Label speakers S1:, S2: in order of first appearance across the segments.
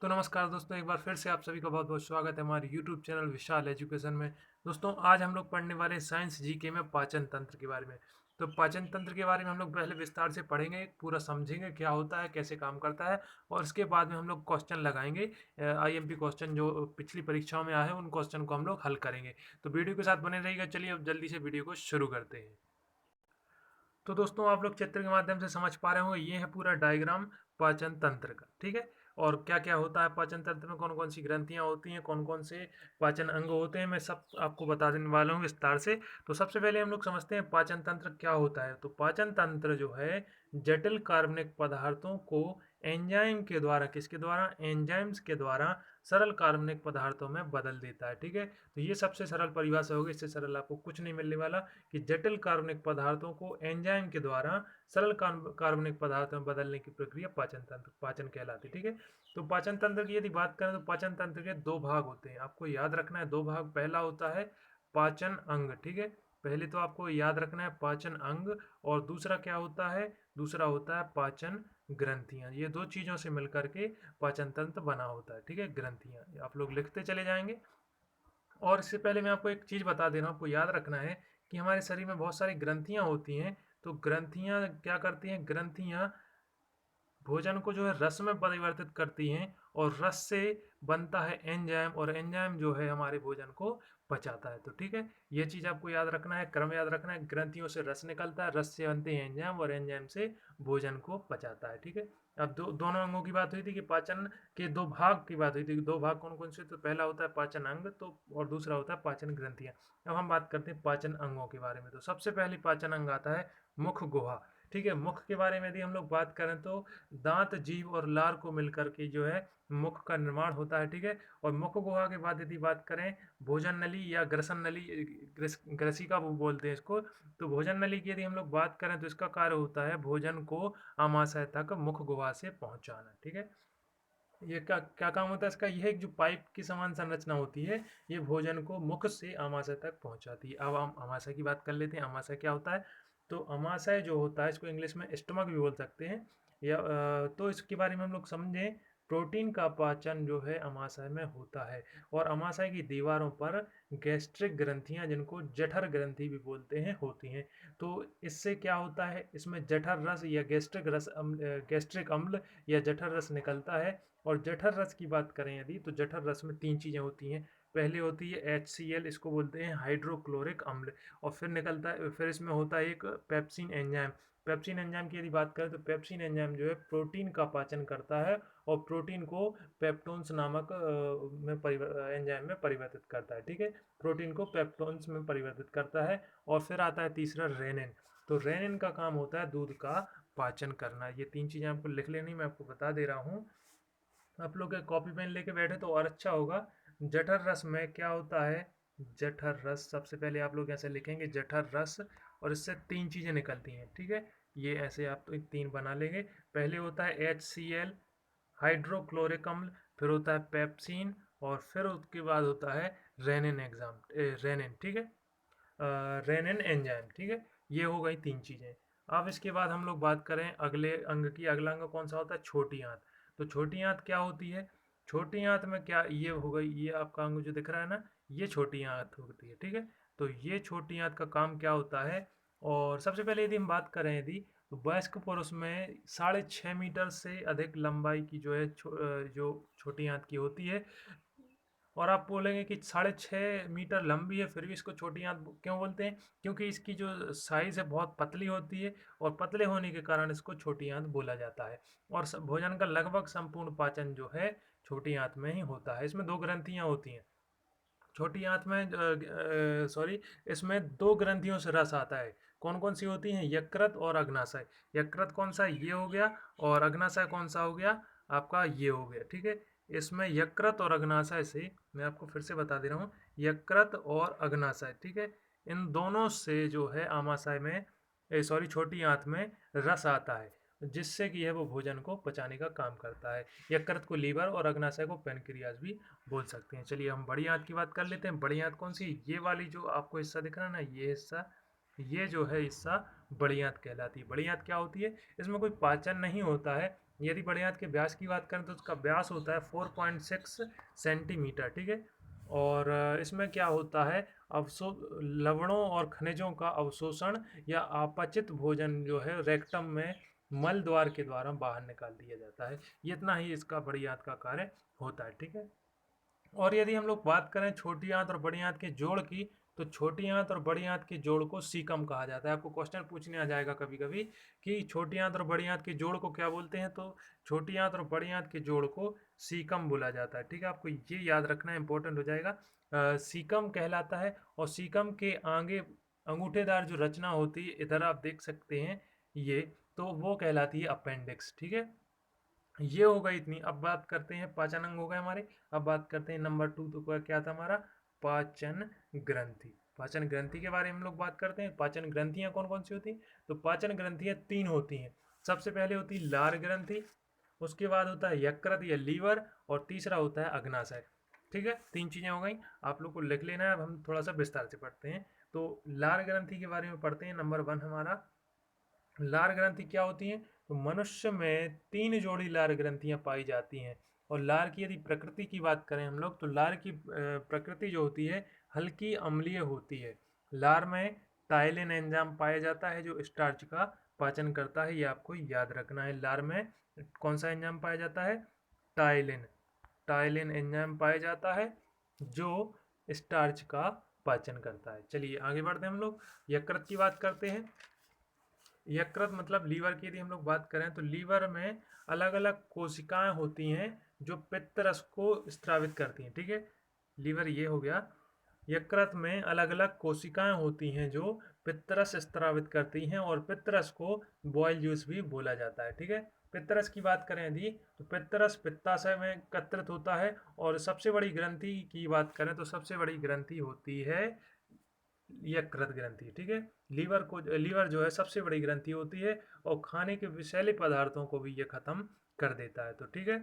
S1: तो नमस्कार दोस्तों, एक बार फिर से आप सभी का बहुत-बहुत स्वागत है हमारे यूट्यूब चैनल विशाल एजुकेशन में। दोस्तों, आज हम लोग पढ़ने वाले हैं साइंस जीके में पाचन तंत्र के बारे में। तो पाचन तंत्र के बारे में हम लोग पहले विस्तार से पढ़ेंगे, पूरा समझेंगे क्या होता है, कैसे काम करता है और उसके बाद में हम लोग क्वेश्चन लगाएँगे। आईएमपी क्वेश्चन जो पिछली परीक्षाओं में आए हैं, उन क्वेश्चन को हम लोग हल करेंगे। तो वीडियो के साथ बने रहिएगा। चलिए अब जल्दी से वीडियो को शुरू करते हैं। तो दोस्तों, आप लोग चित्र के माध्यम से समझ पा रहे होंगे, ये है पूरा डायग्राम पाचन तंत्र का, ठीक है। और क्या क्या होता है पाचन तंत्र में, कौन कौन सी ग्रंथियां होती हैं, कौन कौन से पाचन अंग होते हैं, मैं सब आपको बता देने वाला हूँ विस्तार से। तो सबसे पहले हम लोग समझते हैं पाचन तंत्र क्या होता है। तो पाचन तंत्र जो है जटिल कार्बनिक पदार्थों को एंजाइम के द्वारा, किसके द्वारा, एंजाइम्स के द्वारा सरल कार्बनिक पदार्थों में बदल देता है, ठीक है। तो ये सबसे सरल परिभाषा होगी, इससे सरल आपको कुछ नहीं मिलने वाला, कि जटिल कार्बनिक पदार्थों को एंजाइम के द्वारा सरल कार्बनिक पदार्थों में बदलने की प्रक्रिया पाचन तंत्र, पाचन कहलाती है, ठीक है। तो पाचन तंत्र की यदि बात करें तो पाचन तंत्र के दो भाग होते हैं, आपको याद रखना है दो भाग। पहला होता है पाचन अंग, ठीक है। पहले तो आपको याद रखना है पाचन अंग, और दूसरा क्या होता है, दूसरा होता है पाचन ग्रंथियां। ये दो चीजों से मिलकर के पाचन तंत्र बना होता है, ठीक है। ग्रंथियां आप लोग लिखते चले जाएंगे। और इससे पहले मैं आपको एक चीज़ बता दे रहा हूँ, आपको याद रखना है कि हमारे शरीर में बहुत सारी ग्रंथियाँ होती हैं। तो ग्रंथियाँ क्या करती हैं, ग्रंथियाँ भोजन को जो है रस में परिवर्तित करती हैं, और रस से बनता है एंजाइम, और एंजाइम जो है हमारे भोजन को पचाता है। तो ठीक है, ये चीज़ आपको याद रखना है, क्रम याद रखना है। ग्रंथियों से रस निकलता है, रस से बनते हैं एंजाइम, और एंजाइम से भोजन को पचाता है, ठीक है। अब दोनों अंगों की बात हुई थी कि पाचन के दो भाग की बात हुई थी। दो भाग कौन कौन से, तो पहला होता है पाचन अंग, तो और दूसरा होता है पाचन ग्रंथियां। अब हम बात करते हैं पाचन अंगों के बारे में। तो सबसे पहले पाचन अंग आता है मुख गुहा, ठीक है। मुख के बारे में यदि हम लोग बात करें तो दांत, जीभ और लार को मिलकर के जो है मुख का निर्माण होता है, ठीक है। और मुख गुहा के बाद यदि बात करें भोजन नली या ग्रसन नली, ग्रसिका वो बोलते हैं इसको। तो भोजन नली की यदि हम लोग बात करें तो इसका कार्य होता है भोजन को आमाशय तक मुख गुहा से पहुंचाना, ठीक है। ये क्या क्या काम होता है इसका, यह एक जो पाइप की समान संरचना होती है, ये भोजन को मुख से आमाशय तक पहुंचाती है। अब हम आमाशय की बात कर लेते हैं। आमाशय क्या होता है, तो आमाशय जो होता है इसको इंग्लिश में स्टमक भी बोल सकते हैं, या तो इसके बारे में हम लोग समझें। प्रोटीन का पाचन जो है आमाशय में होता है, और आमाशय की दीवारों पर गैस्ट्रिक ग्रंथियां, जिनको जठर ग्रंथि भी बोलते हैं, होती हैं। तो इससे क्या होता है, इसमें जठर रस या गैस्ट्रिक अम्ल या जठर रस निकलता है। और जठर रस की बात करें यदि, तो जठर रस में तीन चीज़ें होती हैं। पहले होती है HCl, इसको बोलते हैं हाइड्रोक्लोरिक अम्ल। और फिर निकलता है, फिर इसमें होता है एक पेप्सिन एंजाइम। पेप्सिन एंजाइम की यदि बात करें तो पेप्सिन एंजाइम जो है प्रोटीन का पाचन करता है, और प्रोटीन को पेप्टोन्स नामक एंजाइम में परिवर्तित करता है, ठीक है। प्रोटीन को पेप्टोन्स में परिवर्तित करता है। और फिर आता है तीसरा रेनिन। तो रेनिन का काम होता है दूध का पाचन करना। ये तीन चीज़ें आपको लिख लेनी, मैं आपको बता दे रहा हूँ। आप लोग कॉपी पेन लेके बैठे तो और अच्छा होगा। जठर रस में क्या होता है, जठर रस सबसे पहले आप लोग ऐसे लिखेंगे जठर रस, और इससे तीन चीज़ें निकलती हैं, ठीक है। ये ऐसे आप तो तीन बना लेंगे। पहले होता है HCl, हाइड्रोक्लोरिक अम्ल, फिर होता है पेप्सिन, और फिर उसके बाद होता है रेनिन, ठीक है। रेनिन एंजाइम, ठीक है। ये हो गई तीन चीज़ें। अब इसके बाद हम लोग बात करें अगले अंग की। अगला अंग कौन सा होता है, छोटी आंत। तो छोटी आंत क्या होती है, छोटी आंत में क्या, ये हो गई, ये आपका अंग जो दिख रहा है ना, ये छोटी आंत होती है, ठीक है। तो ये छोटी आंत का काम क्या होता है। और सबसे पहले यदि हम बात करें यदि, तो वयस्क पुरुष में 6.5 मीटर से अधिक लंबाई की जो है जो छोटी आंत की होती है। और आप बोलेंगे कि 6.5 मीटर लंबी है, फिर भी इसको छोटी आंत क्यों बोलते हैं, क्योंकि इसकी जो साइज़ है बहुत पतली होती है, और पतले होने के कारण इसको छोटी आंत बोला जाता है। और भोजन का लगभग संपूर्ण पाचन जो है छोटी आंत में ही होता है। इसमें दो ग्रंथियां होती हैं छोटी आंत में, सॉरी, इसमें दो ग्रंथियों से रस आता है। कौन कौन सी होती हैं, यकृत और अग्नाशय। यकृत कौन सा, ये हो गया, और अग्नाशय कौन सा हो गया, आपका ये हो गया, ठीक है। इसमें यकृत और अग्नाशय से, मैं आपको फिर से बता दे रहा हूँ, यकृत और अग्नाशय, ठीक है, इन दोनों से जो है आमाशय में, सॉरी, छोटी आंत में रस आता है, जिससे कि यह वो भोजन को पचाने का काम करता है। यकृत को लीवर और अग्नाशय को पेनक्रियाज भी बोल सकते हैं। चलिए हम बड़ी आंत की बात कर लेते हैं। बड़ी आंत कौन सी, ये वाली जो आपको हिस्सा दिख रहा है ना, ये हिस्सा, ये जो है हिस्सा बड़ी आंत कहलाती है। बड़ी आंत क्या होती है, इसमें कोई पाचन नहीं होता है, यदि बड़े आंत के व्यास की बात करें तो उसका व्यास होता है 4.6 सेंटीमीटर, ठीक है। और इसमें क्या होता है, अवशो लवणों और खनिजों का अवशोषण या अपचित भोजन जो है रेक्टम में मल द्वार के द्वारा बाहर निकाल दिया जाता है। इतना ही इसका बड़ी आंत का कार्य होता है, ठीक है। और यदि हम लोग बात करें छोटी आंत और बड़ी आंत के जोड़ की, तो छोटी आंत और बड़ी आंत के जोड़ को सीकम कहा जाता है। आपको क्वेश्चन पूछने आ जाएगा कभी कभी कि छोटी आंत और बड़ी आंत के जोड़ को क्या बोलते हैं, तो छोटी आंत और बड़ी आंत के जोड़ को सीकम बोला जाता है, ठीक है। आपको ये याद रखना इंपॉर्टेंट हो जाएगा। सीकम कहलाता है। और सीकम के आगे अंगूठेदार जो रचना होती है, इधर आप देख सकते हैं ये, तो वो कहलाती है अपेंडिक्स, ठीक है। ये हो गई इतनी। अब बात करते हैं, पाचन अंग हो गए हमारे। अब बात करते हैं नंबर 2, तो क्या था हमारा, पाचन ग्रंथि। पाचन ग्रंथि के बारे में हम लोग बात करते हैं। पाचन ग्रंथियां कौन कौन सी होती हैं, तो पाचन ग्रंथियां 3 होती हैं। सबसे पहले होती है लार ग्रंथि, उसके बाद होता है यकृत या लीवर, और तीसरा होता है अग्नाशय, ठीक है। 3 चीजें हो गई, आप लोग को लिख लेना है। अब हम थोड़ा सा विस्तार से पढ़ते हैं। तो लार ग्रंथि के बारे में पढ़ते हैं। नंबर 1 हमारा, लार ग्रंथि क्या होती हैं, तो मनुष्य में 3 जोड़ी लार ग्रंथियां पाई जाती हैं। और लार की यदि प्रकृति की बात करें हम लोग, तो लार की प्रकृति जो होती है हल्की अम्लीय होती है। लार में टाइलिन एंजाइम पाया जाता है जो स्टार्च का पाचन करता है, ये आपको याद रखना है। लार में कौन सा एंजाइम पाया जाता है, टाइलिन। टाइलिन एंजाइम पाया जाता है जो स्टार्च का पाचन करता है। चलिए आगे बढ़ते हैं हम लोग, यकृत की बात करते हैं। यकृत मतलब लीवर की यदि हम लोग बात करें, तो लीवर में अलग अलग कोशिकाएं होती हैं जो पित्त रस को स्त्रावित करती हैं, ठीक है। लीवर ये हो गया। यकृत में अलग अलग कोशिकाएं होती हैं जो पित्तरस स्त्रावित करती हैं, और पित्तरस को बॉयल जूस भी बोला जाता है, ठीक है। पित्तरस की बात करें यदि, तो पित्तरस पित्ताशय में एकत्रित होता है। और सबसे बड़ी ग्रंथि की बात करें तो सबसे बड़ी ग्रंथि होती है यकृत ग्रंथि, ठीक है। लीवर जो है सबसे बड़ी ग्रंथि होती है, और खाने के विषैले पदार्थों को भी ये खत्म कर देता है, तो ठीक है।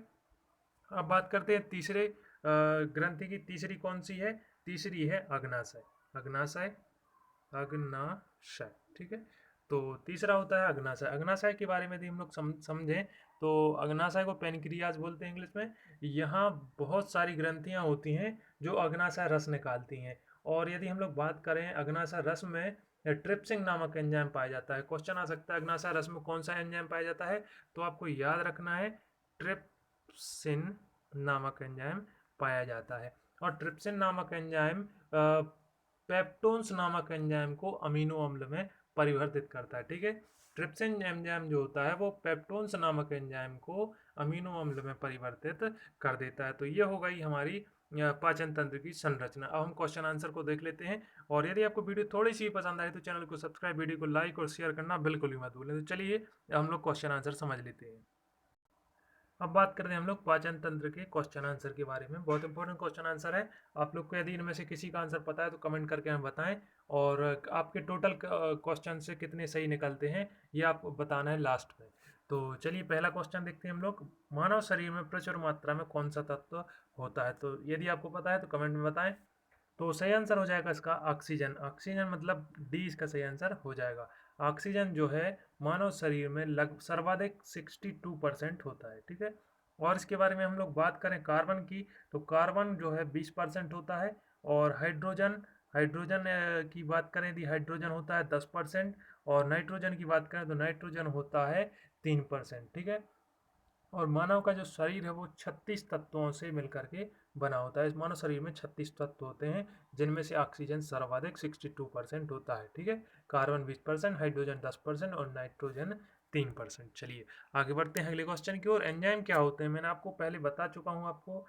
S1: अब बात करते हैं तीसरे ग्रंथि की। तीसरी कौन सी है, तीसरी है अग्नाशय। अग्नाशय, अग्नाशय, ठीक है। तो तीसरा होता है अग्नाशय। अग्नाशय के बारे में यदि हम लोग समझें, तो अग्नाशय को पेनक्रियाज बोलते हैं इंग्लिश में। यहाँ बहुत सारी ग्रंथियाँ होती हैं जो अग्नाशय रस निकालती हैं। और यदि हम लोग बात करें अग्नाशय रस में, ट्रिप्सिन नामक एंजाइम पाया जाता है। क्वेश्चन आ सकता है अग्नाशय रस में कौन सा एंजाइम पाया जाता है, तो आपको याद रखना है ट्रिप्सिन नामक एंजाइम पाया जाता है। और ट्रिप्सिन नामक एंजाइम पेप्टोन्स नामक एंजाइम को अमीनो अम्ल में परिवर्तित करता है, ठीक है। ट्रिप्सिन एंजाइम जो होता है वो पेप्टोन्स नामक एंजाइम को अमीनो अम्ल में परिवर्तित कर देता है। तो ये हो गई हमारी पाचन तंत्र की संरचना। अब हम क्वेश्चन आंसर को देख लेते हैं। और यदि आपको वीडियो थोड़ी सी पसंद आए तो चैनल को सब्सक्राइब, वीडियो को लाइक और शेयर करना बिल्कुल भी मत भूलें। तो चलिए हम लोग क्वेश्चन आंसर समझ लेते हैं। अब बात करते हैं हम लोग पाचन तंत्र के क्वेश्चन आंसर के बारे में। बहुत इंपॉर्टेंट क्वेश्चन आंसर है। आप लोग को यदि इनमें से किसी का आंसर पता है तो कमेंट करके हमें बताएं। और आपके टोटल क्वेश्चन से कितने सही निकलते हैं ये आपको बताना है लास्ट में। तो चलिए पहला क्वेश्चन देखते हैं हम लोग। मानव शरीर में प्रचुर मात्रा में कौन सा तत्व होता है, तो यदि आपको पता है तो कमेंट में बताएं। तो सही आंसर हो जाएगा इसका ऑक्सीजन। ऑक्सीजन मतलब डी इसका सही आंसर हो जाएगा। ऑक्सीजन जो है मानव शरीर में सर्वाधिक 62% होता है, ठीक है। और इसके बारे में हम लोग बात करें कार्बन की, तो कार्बन जो है 20% होता है। और हाइड्रोजन, हाइड्रोजन की बात करें यदि, हाइड्रोजन होता है 10%। और नाइट्रोजन की बात करें तो नाइट्रोजन होता है 3%, ठीक है। और मानव का जो शरीर है वो 36 तत्वों से मिलकर के बना होता है। इस मानव शरीर में 36 तत्व होते हैं, जिनमें से ऑक्सीजन सर्वाधिक 62% होता है, ठीक है। कार्बन 20%, हाइड्रोजन 10% और नाइट्रोजन 3%। चलिए आगे बढ़ते हैं अगले क्वेश्चन की ओर। एंजाइम क्या होते हैं, मैंने आपको पहले बता चुका हूँ आपको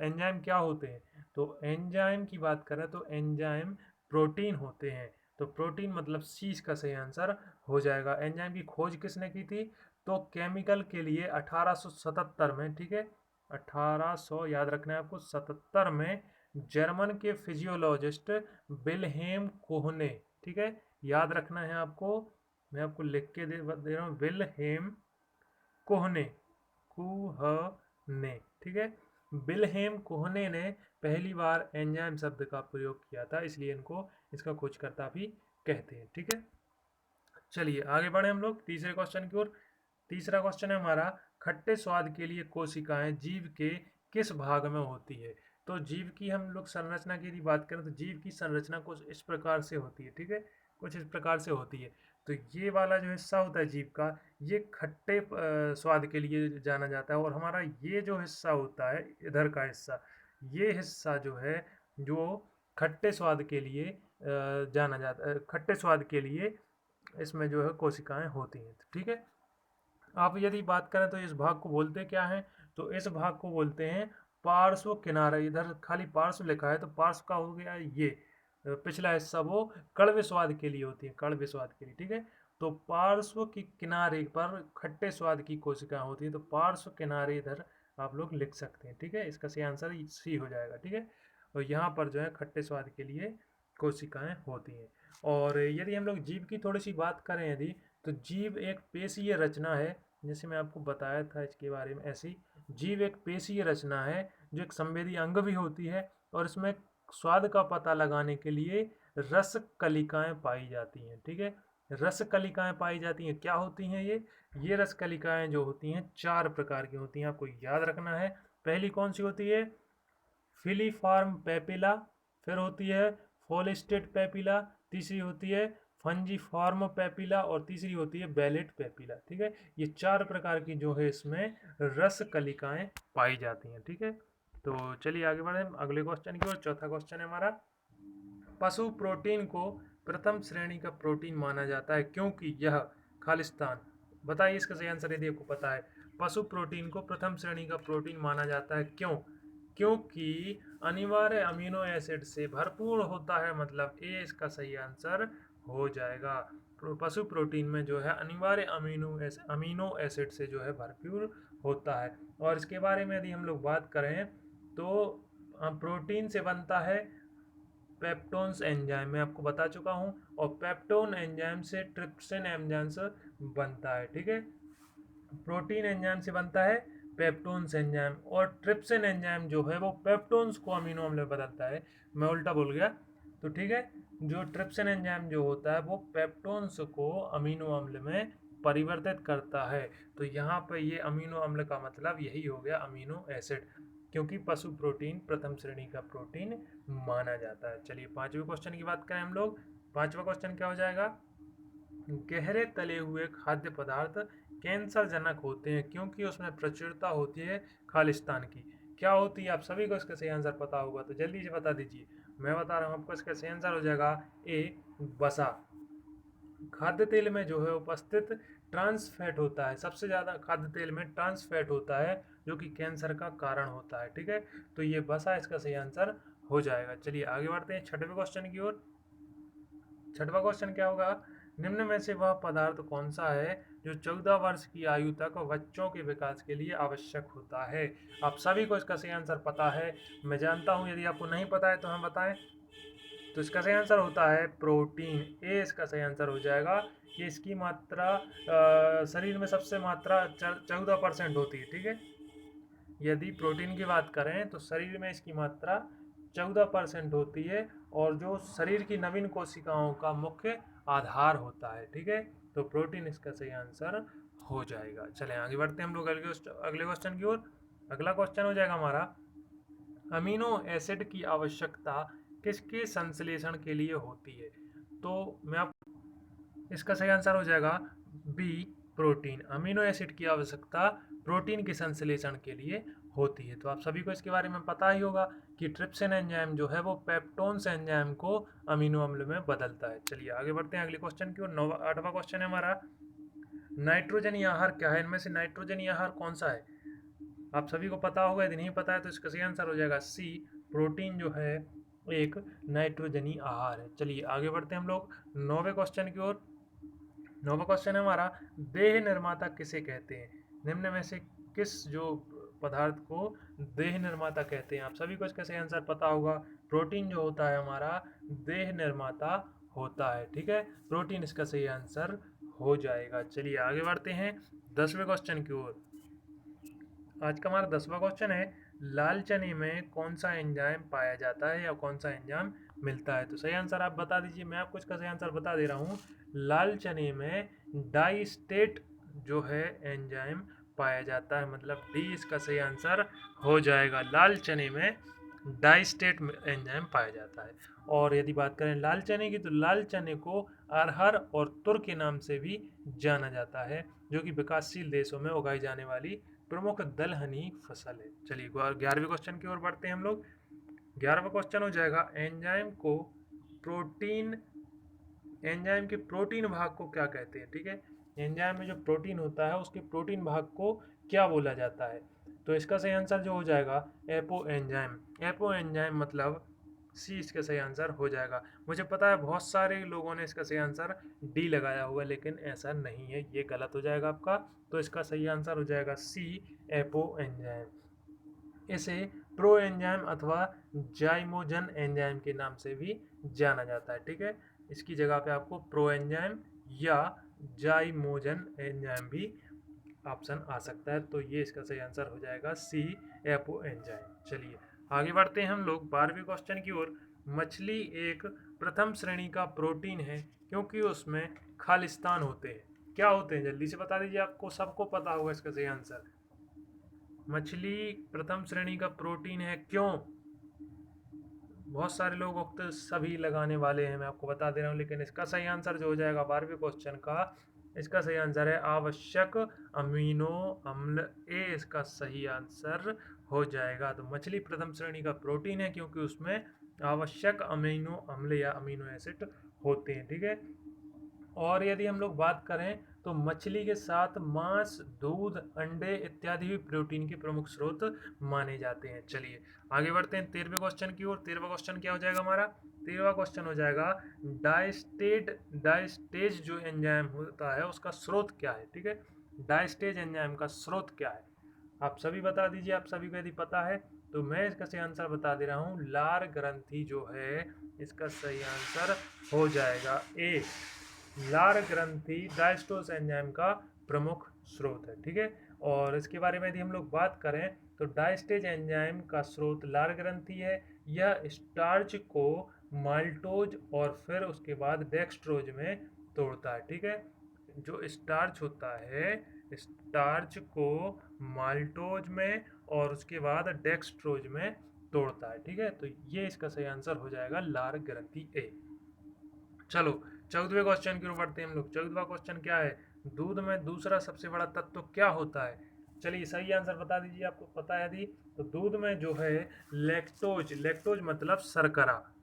S1: एंजाइम क्या होते हैं। तो एंजाइम की बात करें तो एंजाइम प्रोटीन होते हैं। तो प्रोटीन मतलब सी इसका सही आंसर हो जाएगा। एंजाइम की खोज किसने की थी, तो केमिकल के लिए 1877 में, ठीक है। 1800 याद रखना है आपको, 77 में जर्मन के फिजियोलॉजिस्ट विल्हेम कोहने, ठीक है। याद रखना है आपको, मैं आपको लिख के दे रहा हूँ, विल्हेम कोहने, कुहने, ठीक है। विल्हेम कोहने ने पहली बार एंजाइम शब्द का प्रयोग किया था, इसलिए इनको इसका खोजकर्ता भी कहते हैं, ठीक है। चलिए आगे बढ़े हम लोग तीसरे क्वेश्चन की ओर। तीसरा क्वेश्चन है हमारा, खट्टे स्वाद के लिए कोशिकाएं जीव के किस भाग में होती है? तो जीव की हम लोग संरचना की यदि बात करें तो जीव की संरचना कुछ इस प्रकार से होती है, ठीक है, कुछ इस प्रकार से होती है। तो ये वाला जो हिस्सा होता है जीव का, ये खट्टे स्वाद के लिए जाना जाता है, और हमारा ये जो हिस्सा होता है इधर का हिस्सा, ये हिस्सा जो है जो खट्टे स्वाद के लिए जाना जाता है, खट्टे स्वाद के लिए इसमें जो है कोशिकाएं होती हैं, ठीक है। आप यदि बात करें तो इस भाग को बोलते क्या हैं? तो इस भाग को बोलते हैं पार्श्व किनारा। इधर खाली पार्श्व लिखा है तो पार्श्व का हो गया ये पिछला हिस्सा, वो कड़वे स्वाद के लिए होती है, कड़वे स्वाद के लिए, ठीक है। तो पार्श्व के किनारे पर खट्टे स्वाद की कोशिकाएं होती है, तो पार्श्व किनारे इधर आप लोग लिख सकते हैं, ठीक है। इसका सही आंसर सी हो जाएगा, ठीक है। और यहाँ पर जो है खट्टे स्वाद के लिए कोशिकाएं होती हैं। और यदि हम लोग जीव की थोड़ी सी बात करें यदि, तो जीव एक पेशीय रचना है, जैसे मैं आपको बताया था इसके बारे में। ऐसी जीव एक पेशीय रचना है जो एक संवेदी अंग भी होती है, और इसमें स्वाद का पता लगाने के लिए रस कलिकाएं पाई जाती हैं, ठीक है। रस कलिकाएं पाई जाती हैं, क्या होती हैं ये रस कलिकाएं जो होती हैं 4 प्रकार की होती हैं, आपको याद रखना है। पहली कौन सी होती है? फिलीफॉर्म पेपिला, फिर होती है फोलिस्टेट पेपिला, तीसरी होती है फंजीफॉर्म पेपिला, और तीसरी होती है बेलेट पेपिला, ठीक है। ये 4 प्रकार की जो है इसमें रस कलिकाएं पाई जाती हैं, ठीक है। तो चलिए आगे बढ़े अगले क्वेश्चन की ओर। चौथा क्वेश्चन है हमारा, पशु प्रोटीन को प्रथम श्रेणी का प्रोटीन माना जाता है क्योंकि यह खालिस्तान। बताइए इसका सही आंसर यदि आपको पता है। पशु प्रोटीन को प्रथम श्रेणी का प्रोटीन माना जाता है क्यों? क्योंकि अनिवार्य अमीनो एसिड से भरपूर होता है, मतलब ए इसका सही आंसर हो जाएगा। पशु प्रोटीन में जो है अनिवार्य अमीनो एसिड से जो है भरपूर होता है। और इसके बारे में यदि हम लोग बात करें तो प्रोटीन से बनता है पेप्टोन्स एंजाइम, मैं आपको बता चुका हूँ, और पेप्टोन एंजाइम से ट्रिप्सिन एंजाइम से बनता है, ठीक है। प्रोटीन एंजाइम से बनता है पेप्टोन्स एंजाइम, और ट्रिप्सिन एंजाइम जो है वो पेप्टोन्स को अमीनो अम्ल में बदलता है। मैं उल्टा बोल गया, तो ठीक है। जो ट्रिप्सिन एंजाइम जो होता है वो पेप्टोन्स को अमीनो अम्ल में परिवर्तित करता है। तो यहाँ पे ये अमीनो अम्ल का मतलब यही हो गया अमीनो एसिड, क्योंकि पशु प्रोटीन प्रथम श्रेणी का प्रोटीन माना जाता है। चलिए पांचवें क्वेश्चन की बात करें हम लोग। पांचवा क्वेश्चन क्या हो जाएगा? गहरे तले हुए खाद्य पदार्थ कैंसर जनक होते हैं क्योंकि उसमें प्रचुरता होती है खालिस्तान की। क्या होती है? आप सभी को इसका सही आंसर पता होगा, तो जल्दी से बता दीजिए। मैं बता रहा हूँ आपको, इसका सही आंसर हो जाएगा ए, वसा। खाद्य तेल में जो है उपस्थित ट्रांस फैट होता है, सबसे ज़्यादा खाद्य तेल में ट्रांस फैट होता है जो कि कैंसर का कारण होता है, ठीक है। तो ये वसा इसका सही आंसर हो जाएगा। चलिए आगे बढ़ते हैं छठवें क्वेश्चन की ओर। छठवा क्वेश्चन क्या होगा? निम्न में से वह पदार्थ कौन सा है जो 14 वर्ष की आयु तक बच्चों के विकास के लिए आवश्यक होता है? आप सभी को इसका सही आंसर पता है, मैं जानता हूं। यदि आपको नहीं पता है तो हम बताएं। तो इसका सही आंसर होता है प्रोटीन, ए इसका सही आंसर हो जाएगा। कि इसकी मात्रा शरीर में सबसे मात्रा 14% होती है, ठीक है। यदि प्रोटीन की बात करें तो शरीर में इसकी मात्रा 14% होती है, और जो शरीर की नवीन कोशिकाओं का मुख्य आधार होता है, ठीक है। तो प्रोटीन इसका सही आंसर हो जाएगा। चलें आगे बढ़ते हैं हम लोग अगले क्वेश्चन की ओर। अगला क्वेश्चन हो जाएगा हमारा, अमीनो एसिड की आवश्यकता किसके संश्लेषण के लिए होती है? तो मैं आप इसका सही आंसर हो जाएगा बी, प्रोटीन। अमीनो एसिड की आवश्यकता प्रोटीन के संश्लेषण के लिए होती है। तो आप सभी को इसके बारे में पता ही होगा कि ट्रिप्सिन एंजाइम जो है वो पेप्टोन्स एंजाइम को अमीनो अम्ल में बदलता है। चलिए आगे बढ़ते हैं अगले क्वेश्चन की ओर। आठवां क्वेश्चन है हमारा, नाइट्रोजनी आहार क्या है? इनमें से नाइट्रोजनी आहार कौन सा है? आप सभी को पता होगा, यदि नहीं पता है तो इसका सही आंसर हो जाएगा सी, प्रोटीन जो है एक नाइट्रोजनी आहार है। चलिए आगे बढ़ते हैं हम लोग नौवें क्वेश्चन की ओर। नौवां क्वेश्चन है हमारा, देह निर्माता किसे कहते हैं? निम्न में से किस जो पदार्थ को देह निर्माता कहते हैं? आप सभी को इसका सही आंसर पता होगा। प्रोटीन जो होता है हमारा देह निर्माता होता है, ठीक है। प्रोटीन इसका सही आंसर हो जाएगा। चलिए आगे बढ़ते हैं 10वें क्वेश्चन की ओर। आज का हमारा 10वां क्वेश्चन है, लाल चने में कौन सा एंजाइम पाया जाता है या कौन सा एंजाइम मिलता है? तो सही आंसर आप बता दीजिए। मैं आपको इसका सही आंसर बता दे रहा हूँ। लाल चने में डाइस्टेट जो है एंजाइम पाया जाता है, मतलब डी इसका सही आंसर हो जाएगा। लाल चने में डाइस्टेट एंजाइम पाया जाता है। और यदि बात करें लाल चने की, तो लाल चने को अरहर और तुर के नाम से भी जाना जाता है, जो कि विकासशील देशों में उगाई जाने वाली प्रमुख दलहनी फसल है। चलिए 11वें क्वेश्चन की ओर बढ़ते हैं हम लोग। 11वां क्वेश्चन हो जाएगा, एंजाइम के प्रोटीन भाग को क्या कहते हैं। ठीक है, एंजाइम में जो प्रोटीन होता है उसके प्रोटीन भाग को क्या बोला जाता है। तो इसका सही आंसर जो हो जाएगा एपो एंजाइम। एपो एंजाइम मतलब सी इसका सही आंसर हो जाएगा। मुझे पता है बहुत सारे लोगों ने इसका सही आंसर डी लगाया हुआ, लेकिन ऐसा नहीं है, ये गलत हो जाएगा आपका। तो इसका सही आंसर हो जाएगा सी, एपो एंजाइम। इसे प्रो एंजाइम अथवा जाइमोजन एंजाइम के नाम से भी जाना जाता है। ठीक है, इसकी जगह पे आपको प्रो एंजाइम या जाइमोजन एंजाइम भी ऑप्शन आ सकता है। तो ये इसका सही आंसर हो जाएगा सी, एपो एंजाइम। चलिए आगे बढ़ते हैं हम लोग 12वें क्वेश्चन की ओर। मछली एक प्रथम श्रेणी का प्रोटीन है क्योंकि उसमें खालिस्तान होते हैं। क्या होते हैं जल्दी से बता दीजिए, आपको सबको पता होगा इसका सही आंसर। मछली प्रथम श्रेणी का प्रोटीन है क्यों? बहुत सारे लोग उक्त सभी लगाने वाले हैं, मैं आपको बता दे रहा हूँ, लेकिन इसका सही आंसर जो हो जाएगा 12वें क्वेश्चन का, इसका सही आंसर है आवश्यक अमीनो अम्ल। ए इसका सही आंसर हो जाएगा। तो मछली प्रथम श्रेणी का प्रोटीन है क्योंकि उसमें आवश्यक अमीनो अम्ल या अमीनो एसिड होते हैं। ठीक है, और यदि हम लोग बात करें तो मछली के साथ मांस, दूध, अंडे इत्यादि भी प्रोटीन के प्रमुख स्रोत माने जाते हैं। चलिए आगे बढ़ते हैं 13वें क्वेश्चन की ओर। 13वां क्वेश्चन क्या हो जाएगा हमारा? 13वां क्वेश्चन हो जाएगा डाइस्टेज जो एंजाइम होता है उसका स्रोत क्या है। ठीक है, डाइस्टेज एंजाइम का स्रोत क्या है, आप सभी बता दीजिए। आप सभी को यदि पता है तो मैं इसका सही आंसर बता दे रहा हूँ, लार ग्रंथि जो है इसका सही आंसर हो जाएगा ए। लार ग्रंथि डायस्टोस एंजाइम का प्रमुख स्रोत है। ठीक है, और इसके बारे में यदि हम लोग बात करें तो डायस्टेज एंजाइम का स्रोत लार ग्रंथि है। यह स्टार्च को माल्टोज और फिर उसके बाद डेक्सट्रोज में तोड़ता है। ठीक है, जो स्टार्च होता है, स्टार्च को माल्टोज में और उसके बाद डेक्सट्रोज में तोड़ता है। ठीक है, तो ये इसका सही आंसर हो जाएगा लार ग्रंथि ए। चलो 14वें क्वेश्चन की ओर बढ़ते हैं हम लोग। 14वां क्वेश्चन क्या है? दूध में दूसरा सबसे बड़ा तत्व क्या होता है? चलिए सही आंसर बता दीजिए, आपको पता है यदि तो। दूध में जो है लैक्टोज, लैक्टोज मतलब शर्करा।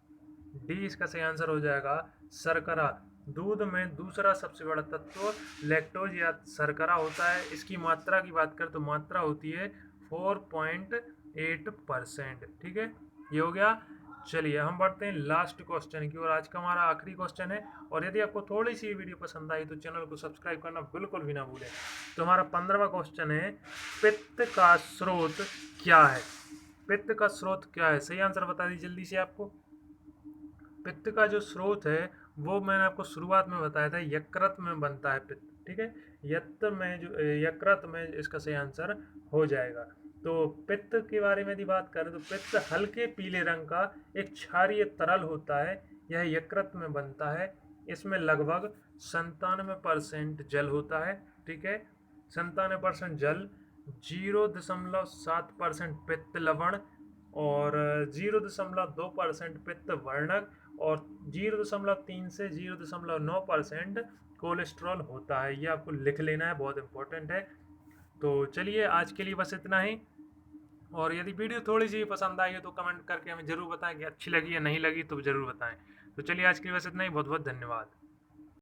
S1: डी इसका सही आंसर हो जाएगा शर्करा। दूध में दूसरा सबसे बड़ा तत्व लैक्टोज या शर्करा होता है। इसकी मात्रा की बात करें तो मात्रा होती है 4.8%। ठीक है, ये हो गया। चलिए हम बढ़ते हैं लास्ट क्वेश्चन की और आज का हमारा आखिरी क्वेश्चन है। और यदि आपको थोड़ी सी वीडियो पसंद आई तो चैनल को सब्सक्राइब करना बिल्कुल भी ना भूलें। तो हमारा 15वां क्वेश्चन है, पित्त का स्रोत क्या है? पित्त का स्रोत क्या है? सही आंसर बता दीजिए जल्दी से आपको। पित्त का जो स्रोत है वो मैंने आपको शुरुआत में बताया था, यकृत में बनता है पित्त। ठीक है, यकृत में इसका सही आंसर हो जाएगा। तो पित्त के बारे में यदि बात करें तो पित्त हल्के पीले रंग का एक क्षारीय तरल होता है। यह यकृत में बनता है। इसमें लगभग 97% जल होता है। ठीक है, 97% जल, 0.7% पित्त लवण और 0.2% पित्त वर्णक और 0.3 से 0.9% कोलेस्ट्रॉल होता है। ये आपको लिख लेना है, बहुत इंपॉर्टेंट है। तो चलिए आज के लिए बस इतना ही। और यदि वीडियो थोड़ी सी पसंद आई है तो कमेंट करके हमें ज़रूर बताएं कि अच्छी लगी या नहीं लगी, तो ज़रूर बताएं। तो चलिए आज के लिए बस इतना ही। बहुत बहुत धन्यवाद।